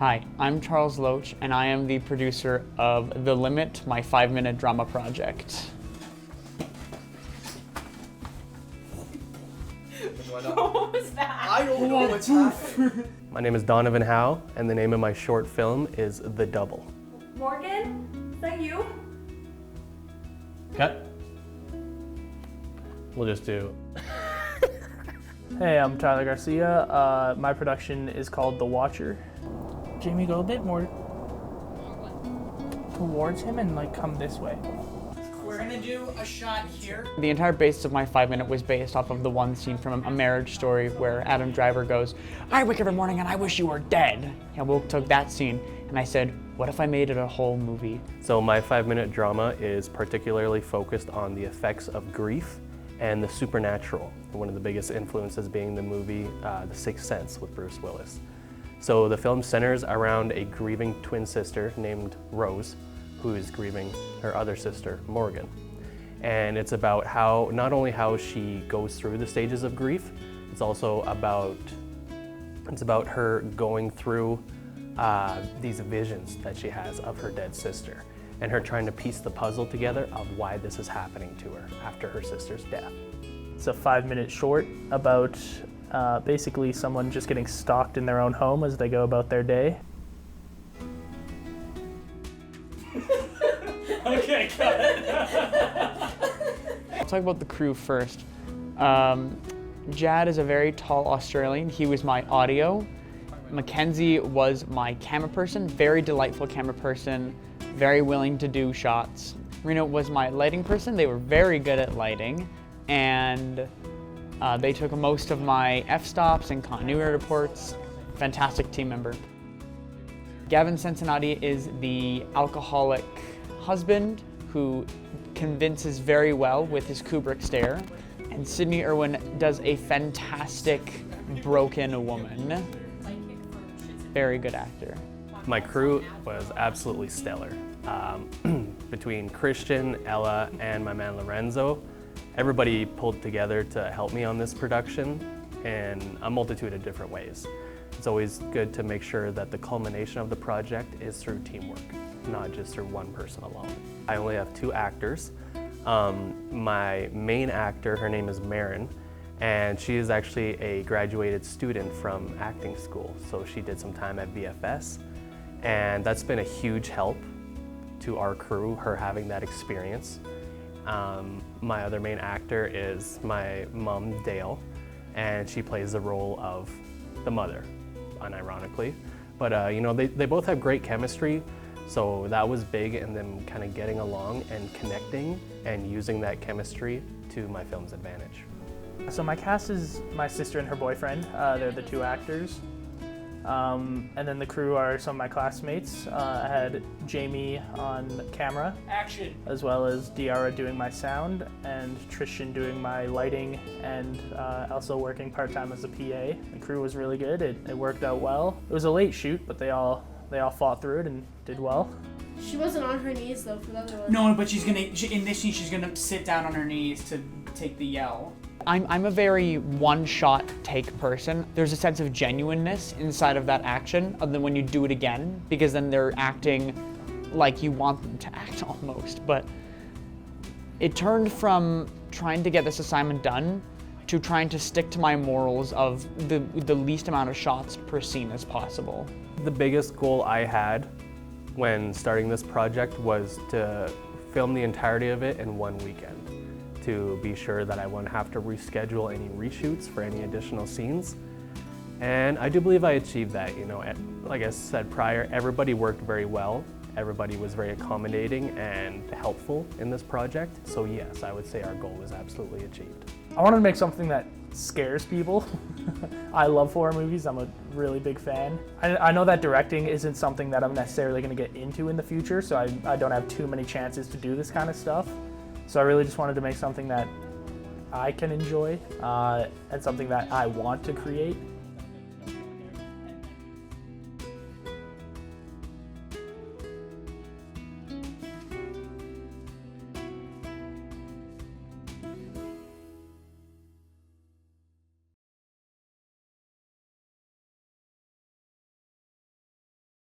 Hi, I'm Charles Loach, and I am the producer of The Limit, my 5-minute drama project. What was that? I don't know what's happening. My name is Donovan Howe, and the name of my short film is The Double. Morgan, is that you? Cut. We'll just do. Hey, I'm Tyler Garcia. My production is called The Watcher. Jamie, go a bit more towards him and come this way. We're gonna do a shot here. The entire basis of my 5-minute was based off of the one scene from A Marriage Story where Adam Driver goes, "I wake every morning and I wish you were dead." And Will took that scene and I said, what if I made it a whole movie? So my 5-minute drama is particularly focused on the effects of grief and the supernatural. One of the biggest influences being the movie The Sixth Sense with Bruce Willis. So the film centers around a grieving twin sister named Rose, who is grieving her other sister, Morgan. And it's about not only how she goes through the stages of grief, it's also about her going through these visions that she has of her dead sister, and her trying to piece the puzzle together of why this is happening to her after her sister's death. It's a 5-minute short about basically someone just getting stalked in their own home as they go about their day. Okay, cut it. I'll talk about the crew first. Jad is a very tall Australian. He was my audio. Mackenzie was my camera person, very delightful camera person, very willing to do shots. Reno was my lighting person. They were very good at lighting, and they took most of my f-stops and continuity reports. Fantastic team member. Gavin Cincinnati is the alcoholic husband who convinces very well with his Kubrick stare. And Sydney Irwin does a fantastic broken woman. Very good actor. My crew was absolutely stellar. Between Christian, Ella, and my man Lorenzo, everybody pulled together to help me on this production in a multitude of different ways. It's always good to make sure that the culmination of the project is through teamwork, not just through one person alone. I only have 2 actors. My main actor, her name is Marin, and she is actually a graduated student from acting school. So she did some time at VFS, and that's been a huge help to our crew, her having that experience. My other main actor is my mom, Dale, and she plays the role of the mother, unironically. But they both have great chemistry, so that was big in them kind of getting along and connecting and using that chemistry to my film's advantage. So my cast is my sister and her boyfriend. They're the 2 actors. And then the crew are some of my classmates. I had Jamie on camera. Action. As well as Diara doing my sound, and Tristan doing my lighting, and also working part-time as a PA. The crew was really good. It worked out well. It was a late shoot, but they all fought through it and did well. She wasn't on her knees though for the other one. No, but in this scene, she's gonna sit down on her knees to take the yell. I'm a very one-shot take person. There's a sense of genuineness inside of that action other than when you do it again, because then they're acting like you want them to act almost. But it turned from trying to get this assignment done to trying to stick to my morals of the least amount of shots per scene as possible. The biggest goal I had when starting this project was to film the entirety of it in one weekend, to be sure that I wouldn't have to reschedule any reshoots for any additional scenes. And I do believe I achieved that. Like I said prior, everybody worked very well. Everybody was very accommodating and helpful in this project. So yes, I would say our goal was absolutely achieved. I wanted to make something that scares people. I love horror movies. I'm a really big fan. I know that directing isn't something that I'm necessarily going to get into in the future, so I don't have too many chances to do this kind of stuff. So I really just wanted to make something that I can enjoy and something that I want to create.